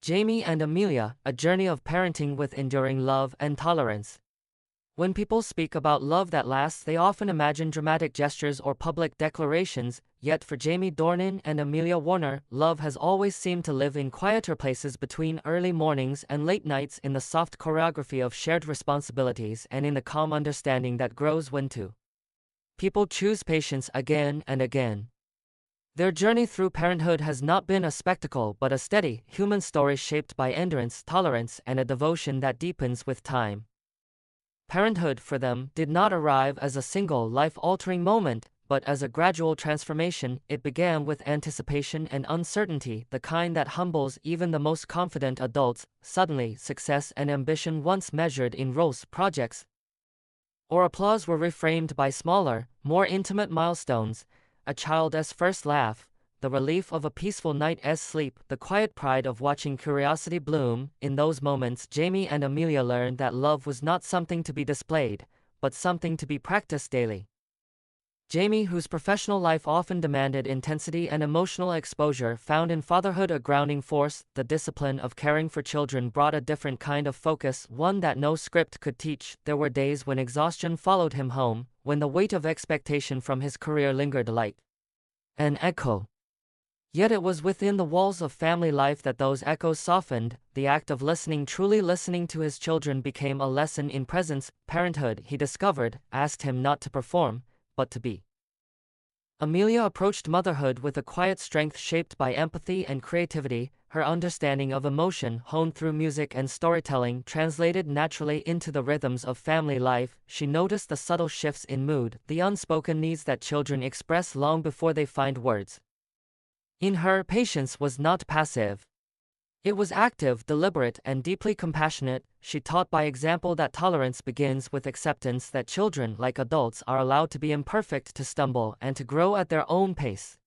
Jamie and Amelia, a journey of parenting with enduring love and tolerance. When people speak about love that lasts, they often imagine dramatic gestures or public declarations, yet for Jamie Dornan and Amelia Warner, love has always seemed to live in quieter places between early mornings and late nights, in the soft choreography of shared responsibilities and in the calm understanding that grows when two people choose patience again and again. Their journey through parenthood has not been a spectacle but a steady, human story shaped by endurance, tolerance, and a devotion that deepens with time. Parenthood for them did not arrive as a single life-altering moment, but as a gradual transformation. It began with anticipation and uncertainty, the kind that humbles even the most confident adults. Suddenly, success and ambition, once measured in roles, projects, or applause, were reframed by smaller, more intimate milestones: a child's first laugh, the relief of a peaceful night's sleep, the quiet pride of watching curiosity bloom. In those moments, Jamie and Amelia learned that love was not something to be displayed, but something to be practiced daily. Jamie, whose professional life often demanded intensity and emotional exposure, found in fatherhood a grounding force. The discipline of caring for children brought a different kind of focus, one that no script could teach. There were days when exhaustion followed him home, when the weight of expectation from his career lingered like an echo. Yet it was within the walls of family life that those echoes softened. The act of listening, truly listening to his children, became a lesson in presence. Parenthood, he discovered, asked him not to perform, but to be. Amelia approached motherhood with a quiet strength shaped by empathy and creativity. Her understanding of emotion, honed through music and storytelling, translated naturally into the rhythms of family life. She noticed the subtle shifts in mood, the unspoken needs that children express long before they find words. In her, patience was not passive. It was active, deliberate, and deeply compassionate. She taught by example that tolerance begins with acceptance, that children, like adults, are allowed to be imperfect, to stumble, and to grow at their own pace.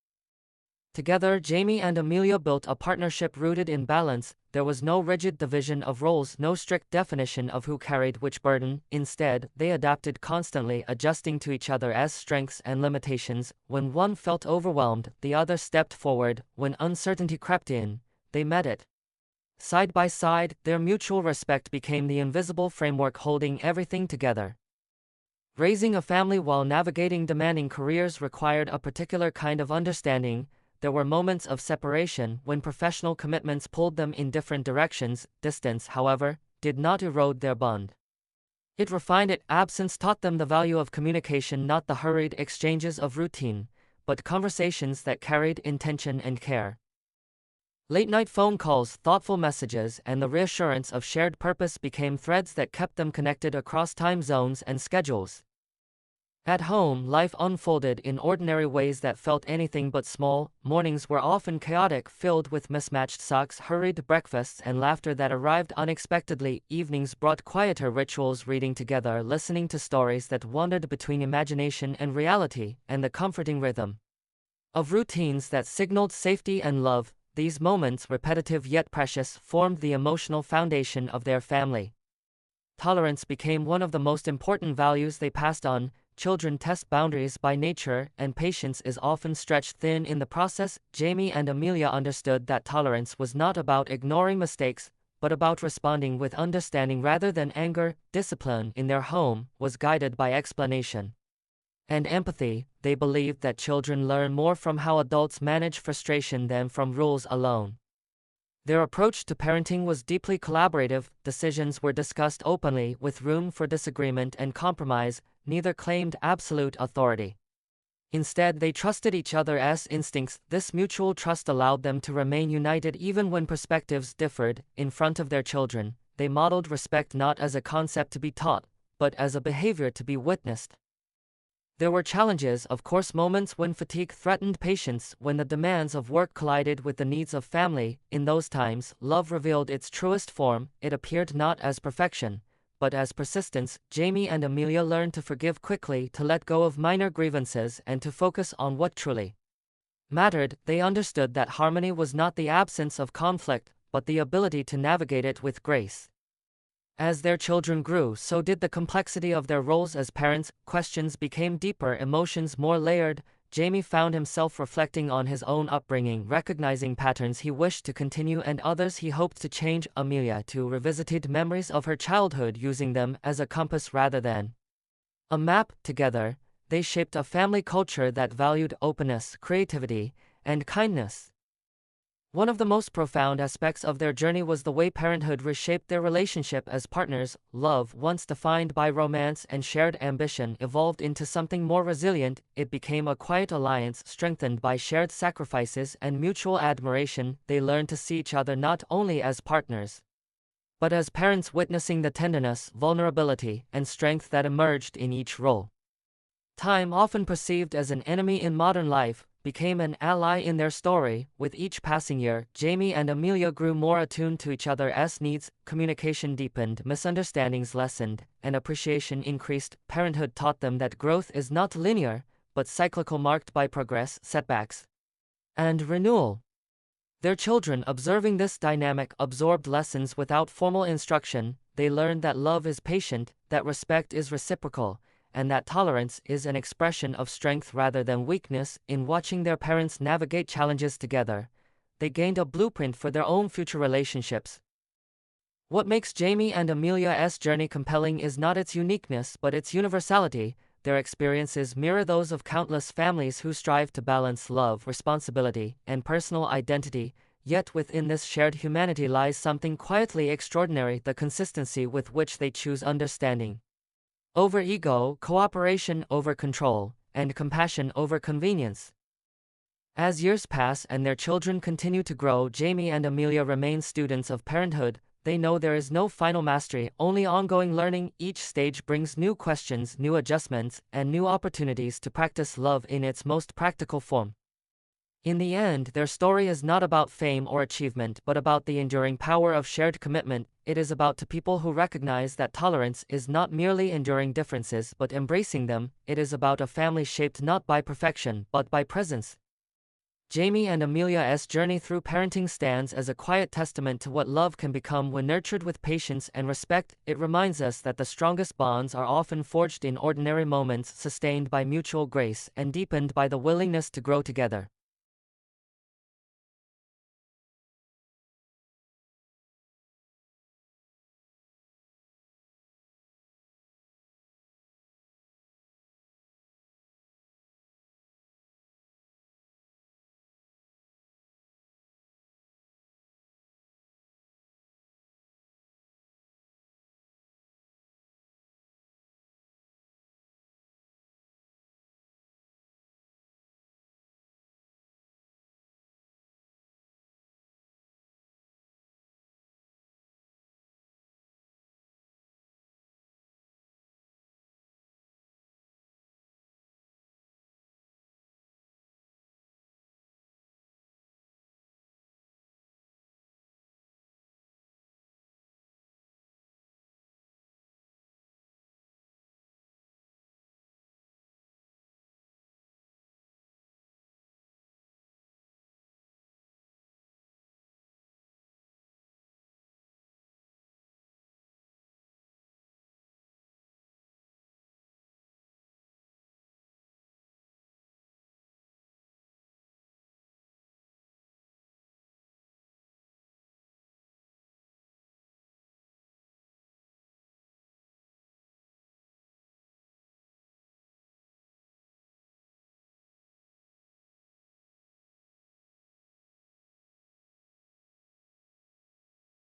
Together, Jamie and Amelia built a partnership rooted in balance. There was no rigid division of roles, no strict definition of who carried which burden. Instead, they adapted constantly, adjusting to each other's strengths and limitations. When one felt overwhelmed, the other stepped forward. When uncertainty crept in, they met it. Side by side, their mutual respect became the invisible framework holding everything together. Raising a family while navigating demanding careers required a particular kind of understanding. There were moments of separation when professional commitments pulled them in different directions. Distance, however, did not erode their bond. It refined it. Absence taught them the value of communication, not the hurried exchanges of routine, but conversations that carried intention and care. Late-night phone calls, thoughtful messages, and the reassurance of shared purpose became threads that kept them connected across time zones and schedules. At home, life unfolded in ordinary ways that felt anything but small. Mornings were often chaotic, filled with mismatched socks, hurried breakfasts, and laughter that arrived unexpectedly. Evenings brought quieter rituals, reading together, listening to stories that wandered between imagination and reality, and the comforting rhythm of routines that signaled safety and love. These moments, repetitive yet precious, formed the emotional foundation of their family. Tolerance became one of the most important values they passed on. Children test boundaries by nature, and patience is often stretched thin in the process. Jamie and Amelia understood that tolerance was not about ignoring mistakes, but about responding with understanding rather than anger. Discipline in their home was guided by explanation and empathy. They believed that children learn more from how adults manage frustration than from rules alone. Their approach to parenting was deeply collaborative. Decisions were discussed openly, with room for disagreement and compromise. Neither claimed absolute authority. Instead, they trusted each other's instincts. This mutual trust allowed them to remain united even when perspectives differed. In front of their children, they modeled respect not as a concept to be taught, but as a behavior to be witnessed. There were challenges, of course, moments when fatigue threatened patience, when the demands of work collided with the needs of family. In those times, love revealed its truest form. It appeared not as perfection, but as persistence. Jamie and Amelia learned to forgive quickly, to let go of minor grievances, and to focus on what truly mattered. They understood that harmony was not the absence of conflict, but the ability to navigate it with grace. As their children grew, so did the complexity of their roles as parents. Questions became deeper, emotions more layered. Jamie found himself reflecting on his own upbringing, recognizing patterns he wished to continue and others he hoped to change. Amelia too revisited memories of her childhood, using them as a compass rather than a map. Together, they shaped a family culture that valued openness, creativity, and kindness. One of the most profound aspects of their journey was the way parenthood reshaped their relationship as partners. Love, once defined by romance and shared ambition, evolved into something more resilient. It became a quiet alliance strengthened by shared sacrifices and mutual admiration. They learned to see each other not only as partners, but as parents, witnessing the tenderness, vulnerability, and strength that emerged in each role. Time, often perceived as an enemy in modern life, became an ally in their story. With each passing year, Jamie and Amelia grew more attuned to each other's needs, communication deepened, misunderstandings lessened, and appreciation increased. Parenthood taught them that growth is not linear, but cyclical, marked by progress, setbacks, and renewal. Their children, observing this dynamic, absorbed lessons without formal instruction. They learned that love is patient, that respect is reciprocal, and that tolerance is an expression of strength rather than weakness. In watching their parents navigate challenges together, they gained a blueprint for their own future relationships. What makes Jamie and Amelia's journey compelling is not its uniqueness but its universality. Their experiences mirror those of countless families who strive to balance love, responsibility, and personal identity. Yet within this shared humanity lies something quietly extraordinary: the consistency with which they choose understanding over ego, cooperation over control, and compassion over convenience. As years pass and their children continue to grow, Jamie and Amelia remain students of parenthood. They know there is no final mastery, only ongoing learning. Each stage brings new questions, new adjustments, and new opportunities to practice love in its most practical form. In the end, their story is not about fame or achievement, but about the enduring power of shared commitment. It is about two people who recognize that tolerance is not merely enduring differences but embracing them. It is about a family shaped not by perfection but by presence. Jamie and Amelia's journey through parenting stands as a quiet testament to what love can become when nurtured with patience and respect. It reminds us that the strongest bonds are often forged in ordinary moments, sustained by mutual grace and deepened by the willingness to grow together.